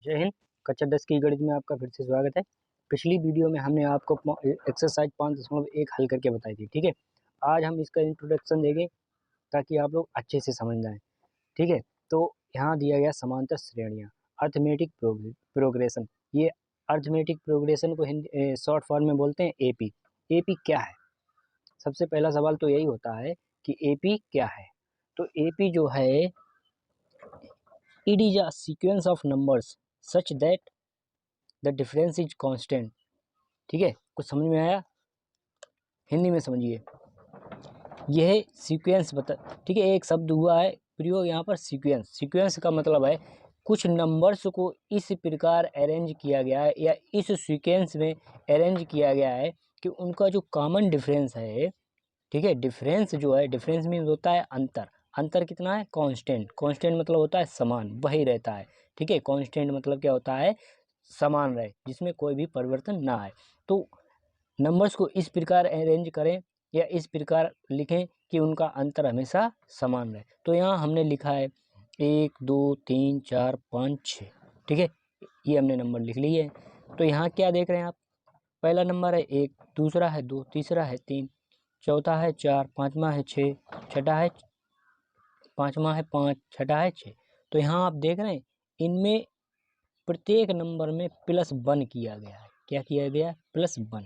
जय हिंद। कक्षा 10 की गणित में आपका फिर से स्वागत है। पिछली वीडियो में हमने आपको एक्सरसाइज 5.1 हल करके बताई थी। ठीक है, आज हम इसका इंट्रोडक्शन देंगे ताकि आप लोग अच्छे से समझ जाएं। ठीक है, तो यहाँ दिया गया समांतर श्रेणियाँ, अर्थमेटिक प्रोग्रेशन। ये अर्थमेटिक प्रोग्रेशन को हिंदी शॉर्ट फॉर्म में बोलते हैं एपी। एपी क्या है? सबसे पहला सवाल तो यही होता है कि एपी क्या है। तो एपी जो है, it is a sequence of numbers such that the difference is constant. ठीक है, कुछ समझ में आया? हिंदी में समझिए। यह सीक्वेंस ठीक है, एक शब्द हुआ है प्रयोग यहाँ पर सीक्वेंस। सीक्वेंस का मतलब है कुछ नंबर्स को इस प्रकार अरेंज किया गया है या इस सीक्वेंस में अरेंज किया गया है कि उनका जो कॉमन डिफरेंस है, ठीक है, डिफरेंस जो है, डिफरेंस मीन्स होता है अंतर। अंतर कितना है? कांस्टेंट। कांस्टेंट मतलब होता है समान, वही रहता है। ठीक है, कांस्टेंट मतलब क्या होता है? समान रहे, जिसमें कोई भी परिवर्तन ना आए। तो नंबर्स को इस प्रकार अरेंज करें या इस प्रकार लिखें कि उनका अंतर हमेशा समान रहे। तो यहाँ हमने लिखा है 1 2 3 4 5 6। ठीक है, ये हमने नंबर लिख लिए है। तो यहाँ क्या देख रहे हैं आप? पहला नंबर है 1, दूसरा है 2, तीसरा है 3, चौथा है 4, पाँचवा है 6, छठा है पाँचवा है 5, छठा है 6। तो यहाँ आप देख रहे हैं इनमें प्रत्येक नंबर में +1 किया गया है। क्या किया गया है? +1।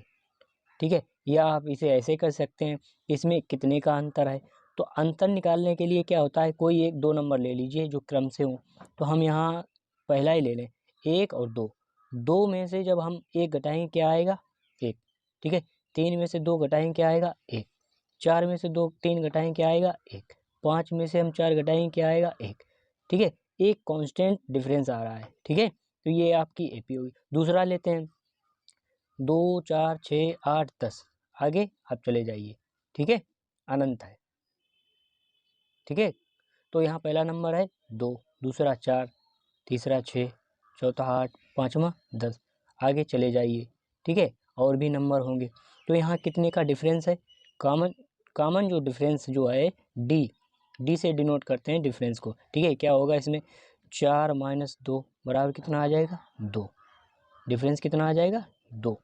ठीक है, या आप इसे ऐसे कर सकते हैं, इसमें कितने का अंतर है। तो अंतर निकालने के लिए क्या होता है, कोई एक दो नंबर ले लीजिए जो क्रम से हो। तो हम यहाँ पहला ही ले लें, 1 और 2। 2 में से जब हम 1 घटाएंगे क्या आएगा? 1। ठीक है, 3 में से 2 घटाएंगे क्या आएगा? 1। 4 में से 2 3 घटाएंगे क्या आएगा? 1। 5 में से हम 4 घटाएंगे क्या आएगा? 1। ठीक है, एक कांस्टेंट डिफरेंस आ रहा है। ठीक है, तो ये आपकी एपी होगी। दूसरा लेते हैं, 2 4 6 8 10। आगे आप चले जाइए। ठीक है, अनंत है। ठीक है, तो यहाँ पहला नंबर है 2, दूसरा 4, तीसरा 6, चौथा 8, पाँचवा 10। आगे चले जाइए। ठीक है, और भी नंबर होंगे। तो यहाँ कितने का डिफरेंस है? कॉमन जो डिफरेंस जो है डी से डिनोट करते हैं डिफरेंस को। ठीक है, क्या होगा इसमें? 4 - 2 बराबर कितना आ जाएगा? 2। डिफरेंस कितना आ जाएगा? 2।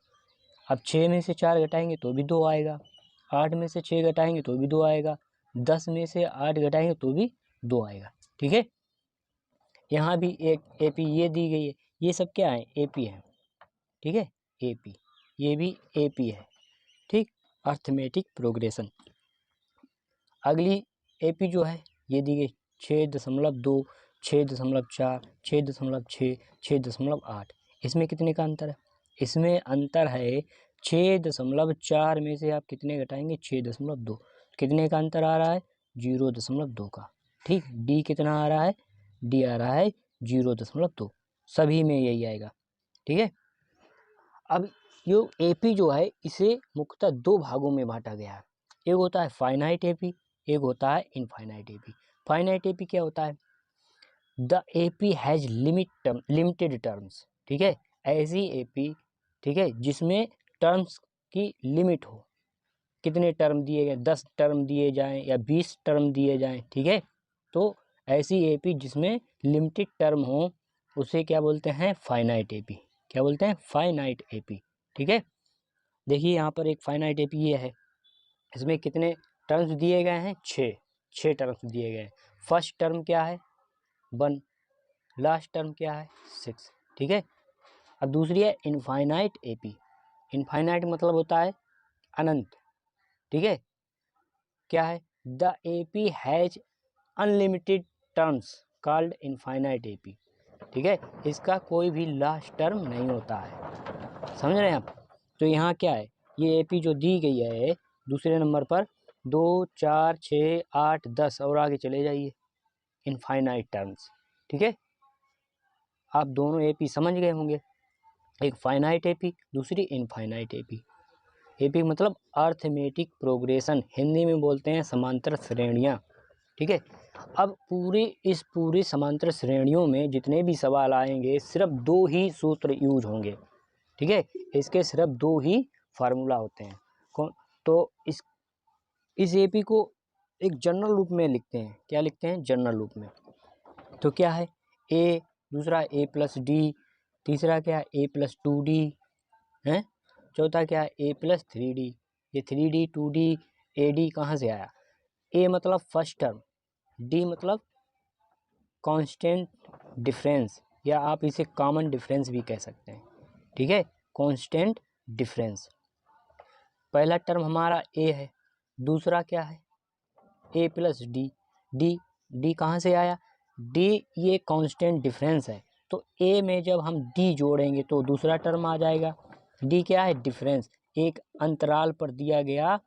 अब 6 में से 4 घटाएंगे तो भी 2 आएगा, 8 में से 6 घटाएंगे तो भी 2 आएगा, 10 में से 8 घटाएंगे तो भी 2 आएगा। ठीक है, यहाँ भी एक एपी ये दी गई है। ये सब क्या है? एपी है। ठीक है, एपी, ये भी एपी है। ठीक, अर्थमेटिक प्रोग्रेशन। अगली एपी जो है ये दी गई 6.2, 6.4, 6.6, 6.8। इसमें कितने का अंतर है? इसमें अंतर है 6.4 में से आप कितने घटाएंगे? 6.2। कितने का अंतर आ रहा है? 0.2 का। ठीक, डी कितना आ रहा है? डी आ रहा है 0.2। सभी में यही आएगा। ठीक है, अब ये एपी जो है इसे मुख्यतः 2 भागों में बांटा गया है। एक होता है फाइनाइट एपी, एक होता है इनफाइनाइट एपी। फाइनाइट एपी क्या होता है? The AP has limited terms. ठीक है, ऐसी एपी, ठीक है, जिसमें टर्म्स की लिमिट हो। कितने टर्म दिए गए? 10 टर्म दिए जाएं या 20 टर्म दिए जाएं। ठीक है, तो ऐसी एपी जिसमें लिमिटेड टर्म हो उसे क्या बोलते हैं? Finite AP. क्या बोलते हैं? Finite AP. ठीक है, देखिए यहाँ पर एक फाइनाइट एपी ये है। इसमें कितने टर्म्स दिए गए हैं? 6 टर्म्स दिए गए हैं। फर्स्ट टर्म क्या है? 1। लास्ट टर्म क्या है? 6। ठीक है, अब दूसरी है इनफाइनाइट एपी। इनफाइनाइट मतलब होता है अनंत। ठीक है, क्या है? The AP has unlimited terms called infinite AP. ठीक है, इसका कोई भी लास्ट टर्म नहीं होता है। समझ रहे हैं आप? तो यहाँ क्या है, ये एपी जो दी गई है दूसरे नंबर पर 2 4 6 8 10 और आगे चले जाइए, इनफाइनाइट टर्म्स। ठीक है, आप दोनों एपी समझ गए होंगे, एक फाइनाइट एपी, दूसरी इनफाइनाइट एपी। एपी मतलब अर्थमेटिक प्रोग्रेशन, हिंदी में बोलते हैं समांतर श्रेणियाँ। ठीक है, अब इस पूरी समांतर श्रेणियों में जितने भी सवाल आएंगे सिर्फ 2 ही सूत्र यूज होंगे। ठीक है, इसके सिर्फ 2 ही फार्मूला होते हैं। तो इस एपी को एक जनरल रूप में लिखते हैं। क्या लिखते हैं? जनरल रूप में। तो क्या है? ए दूसरा ए प्लस डी, तीसरा क्या है ए प्लस 2D है, चौथा क्या है ए प्लस 3D। ये 3D 2D AD कहाँ से आया? ए मतलब फर्स्ट टर्म, डी मतलब कांस्टेंट डिफरेंस, या आप इसे कॉमन डिफरेंस भी कह सकते हैं, ठीक है, कांस्टेंट डिफरेंस। पहला टर्म हमारा ए है, दूसरा क्या है ए प्लस डी, डी कहाँ से आया? डी ये कांस्टेंट डिफरेंस है, तो ए में जब हम डी जोड़ेंगे तो दूसरा टर्म आ जाएगा। डी क्या है? डिफरेंस, एक अंतराल पर दिया गया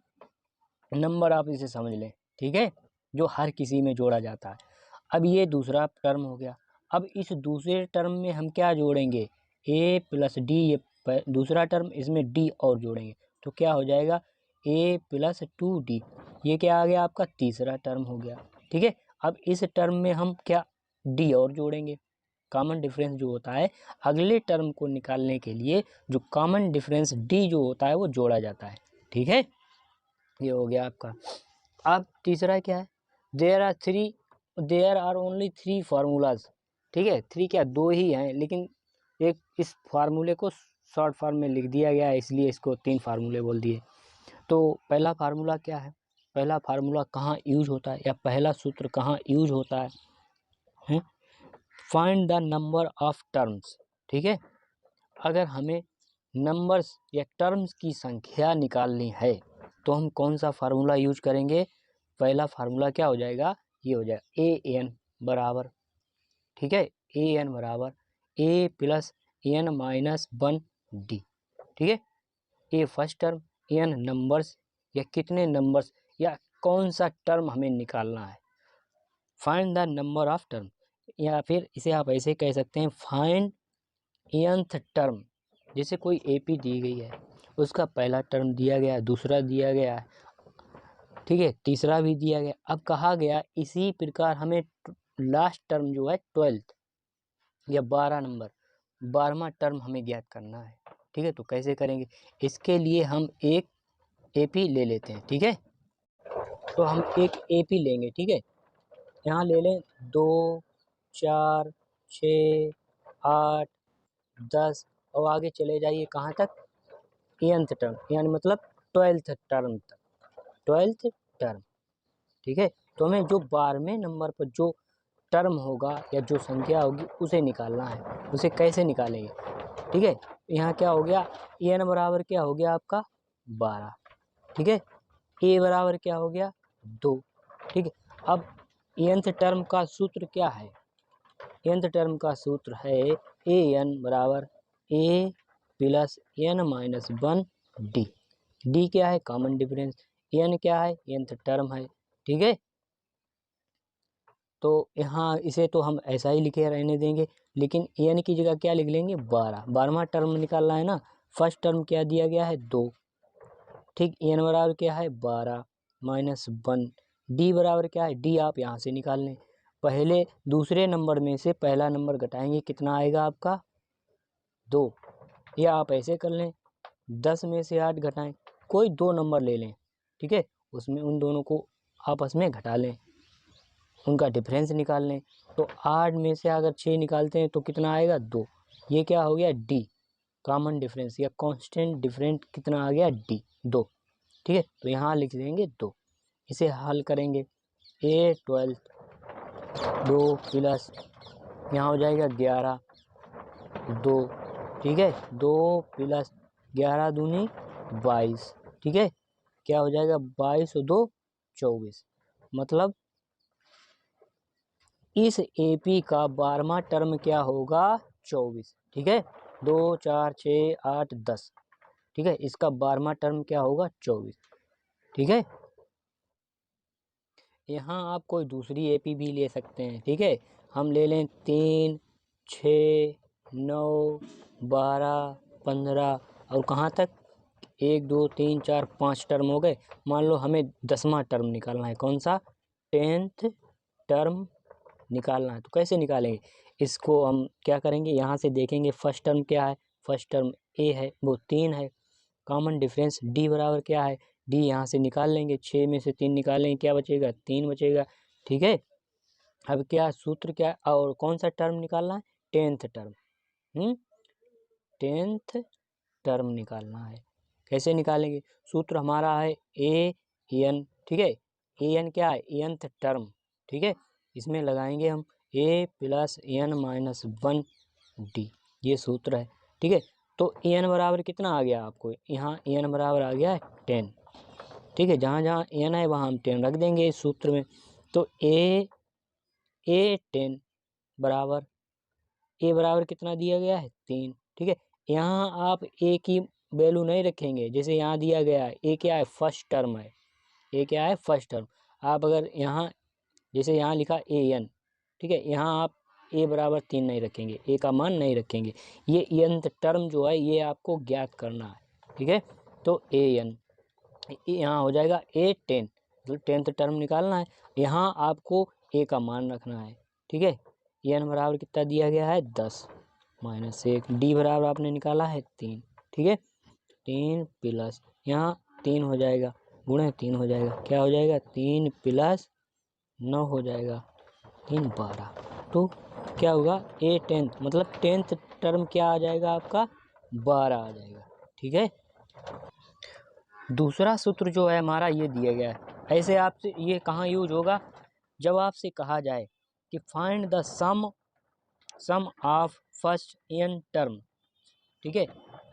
नंबर, आप इसे समझ लें, ठीक है, जो हर किसी में जोड़ा जाता है। अब ये दूसरा टर्म हो गया। अब इस दूसरे टर्म में हम क्या जोड़ेंगे? ए प्लस डी, ये दूसरा टर्म, इसमें डी और जोड़ेंगे तो क्या हो जाएगा? ए प्लस 2D। ये क्या आ गया? आपका तीसरा टर्म हो गया, ठीक है। अब इस टर्म में हम क्या डी और जोड़ेंगे, कॉमन डिफरेंस जो होता है अगले टर्म को निकालने के लिए, जो कॉमन डिफरेंस डी जो होता है वो जोड़ा जाता है, ठीक है। ये हो गया आपका। अब तीसरा क्या है? देयर आर ओनली 3 फार्मूलाज, ठीक है, 3 क्या, 2 ही हैं, लेकिन एक इस फार्मूले को शॉर्ट फॉर्म में लिख दिया गया है, इसलिए इसको 3 फार्मूले बोल दिए। तो पहला फार्मूला क्या है? पहला फार्मूला कहाँ यूज होता है, या पहला सूत्र कहाँ यूज होता है? Find the number of terms, ठीक है। अगर हमें नंबर्स या टर्म्स की संख्या निकालनी है तो हम कौन सा फार्मूला यूज करेंगे? पहला फार्मूला क्या हो जाएगा? ये हो जाएगा ए एन बराबर, ठीक है, ए एन बराबर ए प्लस एन माइनस 1D, ठीक है। ए फर्स्ट टर्म, एन नंबर्स, या कितने नंबर्स, या कौन सा टर्म हमें निकालना है। Find the number of term, या फिर इसे आप ऐसे कह सकते हैं फाइंड nth टर्म। जैसे कोई AP दी गई है, उसका पहला टर्म दिया गया है, दूसरा दिया गया है, ठीक है, तीसरा भी दिया गया। अब कहा गया इसी प्रकार हमें लास्ट टर्म जो है 12th या 12 नंबर, 12वां टर्म हमें ज्ञात करना है, ठीक है। तो कैसे करेंगे? इसके लिए हम एक AP ले लेते हैं, ठीक है। तो हम एक AP लेंगे, ठीक है। यहाँ ले लें 2, 4, 6, 8, 10 और आगे चले जाइए कहाँ तक? nth टर्म, यानी मतलब 12th टर्म तक, 12th टर्म, ठीक है। तो हमें जो 12वें नंबर पर जो टर्म होगा या जो संख्या होगी उसे निकालना है। उसे कैसे निकालेंगे? ठीक है, यहाँ क्या हो गया? n बराबर क्या हो गया आपका? 12, ठीक है। a बराबर क्या हो गया? 2, ठीक है। अब nth टर्म का सूत्र क्या है? nth टर्म का सूत्र है an बराबर a plus n minus 1D। D क्या है? Common difference. n क्या है? nth टर्म है, ठीक है। तो यहाँ इसे तो हम ऐसा ही लिखे रहने देंगे, लेकिन n की जगह क्या लिख लेंगे? 12, 12वां टर्म निकालना है ना। फर्स्ट टर्म क्या दिया गया है? 2, ठीक। n बराबर क्या है? 12 माइनस 1। D बराबर क्या है? D आप यहाँ से निकाल लें। पहले दूसरे नंबर में से पहला नंबर घटाएंगे, कितना आएगा आपका? 2। या आप ऐसे कर लें, 10 में से 8 घटाएं, कोई 2 नंबर ले लें, ठीक है, उसमें उन दोनों को आपस में घटा लें, उनका डिफरेंस निकाल लें। तो 8 में से अगर 6 निकालते हैं तो कितना आएगा? 2। ये क्या हो गया? D, कॉमन डिफरेंस या कांस्टेंट डिफरेंट कितना आ गया? D, 2, ठीक है। तो यहाँ लिख देंगे 2। इसे हल करेंगे, A12 2 प्लस यहाँ हो जाएगा 11 2, ठीक है, 2 प्लस 11 दूनी 22, ठीक है। क्या हो जाएगा? 22 और 2 24। मतलब इस AP का 12वां टर्म क्या होगा? 24, ठीक है। 2 4 6 8 10, ठीक है। इसका 12वां टर्म क्या होगा? 24, ठीक है। यहाँ आप कोई दूसरी AP भी ले सकते हैं, ठीक है। हम ले लें 3 6 9 12 15 और कहाँ तक? 1 2 3 4 5 टर्म हो गए। मान लो हमें 10वां टर्म निकालना है, कौन सा? 10th टर्म निकालना है। तो कैसे निकालेंगे? इसको हम क्या करेंगे? यहाँ से देखेंगे फर्स्ट टर्म क्या है। फर्स्ट टर्म A है, वो 3 है। कॉमन डिफरेंस D बराबर क्या है? D यहाँ से निकाल लेंगे, 6 में से 3 निकालेंगे, क्या बचेगा? 3 बचेगा, ठीक है। अब क्या सूत्र क्या और कौन सा टर्म निकालना है? 10th टर्म, 10th टर्म निकालना है। कैसे निकालेंगे? सूत्र हमारा है ए एन, ठीक है, ए एन क्या है? nth टर्म, ठीक है, इसमें लगाएंगे हम a plus N minus 1 D, ये सूत्र है, ठीक है। तो एन बराबर कितना आ गया आपको? यहाँ एन बराबर आ गया है 10, ठीक है, जहाँ जहाँ एन है वहाँ हम 10 रख देंगे इस सूत्र में। तो ए 10 बराबर, ए बराबर कितना दिया गया है? 3, ठीक है। यहाँ आप ए की वैल्यू नहीं रखेंगे, जैसे यहाँ दिया गया है ए क्या है? फर्स्ट टर्म है, ए क्या है? First term. आप अगर यहाँ जैसे यहाँ लिखा ए एन, ठीक है, यहाँ आप ए बराबर 3 नहीं रखेंगे, ए का मान नहीं रखेंगे। ये nth टर्म जो है ये आपको ज्ञात करना है, ठीक है। तो ए एन यहाँ हो जाएगा ए 10, मतलब 10th टर्म निकालना है। यहाँ आपको ए का मान रखना है, ठीक है। एन बराबर कितना दिया गया है? 10 माइनस 1, डी बराबर आपने निकाला है 3, ठीक है। 3 प्लस यहाँ 3 हो जाएगा, गुणे 3 हो जाएगा, क्या हो जाएगा? 3 प्लस 9 हो जाएगा, 3 12, तो क्या होगा? ए 10th, मतलब 10th टर्म क्या आ जाएगा आपका? 12 आ जाएगा, ठीक है। दूसरा सूत्र जो है हमारा ये दिया गया है। ऐसे आपसे ये कहाँ यूज होगा? जब आपसे कहा जाए कि find the sum of first n term, ठीक है,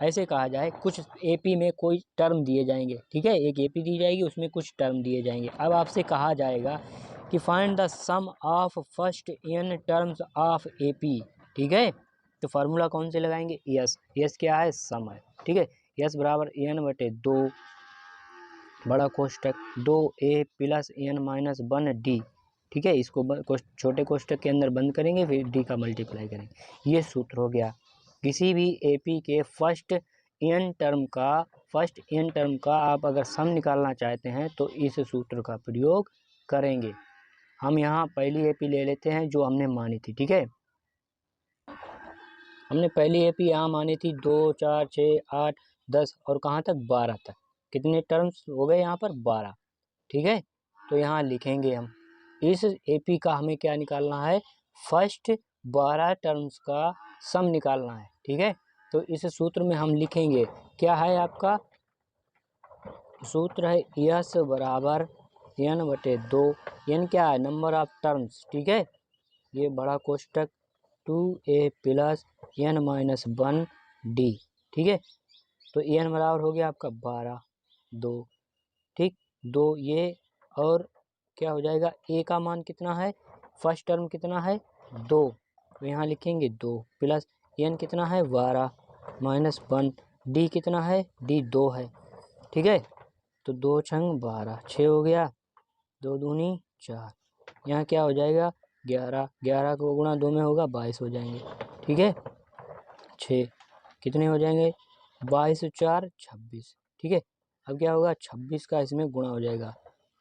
ऐसे कहा जाए। कुछ एपी में कोई टर्म दिए जाएंगे, ठीक है, एक एपी दी जाएगी, उसमें कुछ टर्म दिए जाएंगे। अब आपसे कहा जाएगा कि find the sum of first n terms of AP, ठीक है। तो फार्मूला कौन से लगाएंगे? यस क्या है? सम है, ठीक है। यस बराबर n/2 बड़ा कोष्टक 2a plus n minus 1 D, ठीक है। इसको छोटे कोष्टक के अंदर बंद करेंगे, फिर डी का मल्टीप्लाई करेंगे। ये सूत्र हो गया। किसी भी एपी के फर्स्ट n टर्म का आप अगर सम निकालना चाहते हैं तो इस सूत्र का प्रयोग करेंगे। हम यहाँ पहली एपी ले लेते हैं जो हमने मानी थी, ठीक है। हमने पहली एपी यहाँ मानी थी 2, 4, 6, 8, 10 और कहाँ तक? 12 तक। कितने टर्म्स हो गए यहाँ पर? 12, ठीक है। तो यहाँ लिखेंगे हम इस एपी का हमें क्या निकालना है? फर्स्ट 12 टर्म्स का सम निकालना है, ठीक है। तो इस सूत्र में हम लिखेंगे, क्या है आपका सूत्र? है यस बराबर n/2, n क्या है? नंबर ऑफ टर्म्स, ठीक है। ये बड़ा कोष्टक 2a plus n minus 1 D, ठीक है। तो n बराबर हो गया आपका 12, 2, ठीक, 2 ये, और क्या हो जाएगा? a का मान कितना है? फर्स्ट टर्म कितना है? 2, तो यहाँ लिखेंगे 2 प्लस n कितना है? 12 माइनस 1, डी कितना है? डी 2 है, ठीक है। तो 2 छंग 12, 6 हो गया, 2 दूनी 4, यहाँ क्या हो जाएगा? 11, 11 को गुणा 2 में होगा 22 हो जाएंगे, ठीक है। 6 कितने हो जाएंगे? 22 4 26, ठीक है। अब क्या होगा? 26 का इसमें गुणा हो जाएगा,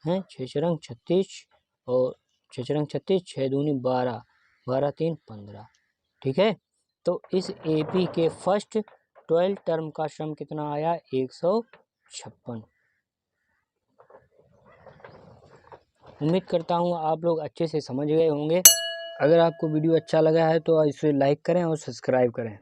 हैं 6 रंग 36 और 6 रंग 36, 6 दूनी 12, 12 3 15, ठीक है। तो इस एपी के फर्स्ट 12 टर्म का सम कितना आया? 156। उम्मीद करता हूँ आप लोग अच्छे से समझ गए होंगे। अगर आपको वीडियो अच्छा लगा है तो इसे लाइक करें और सब्सक्राइब करें।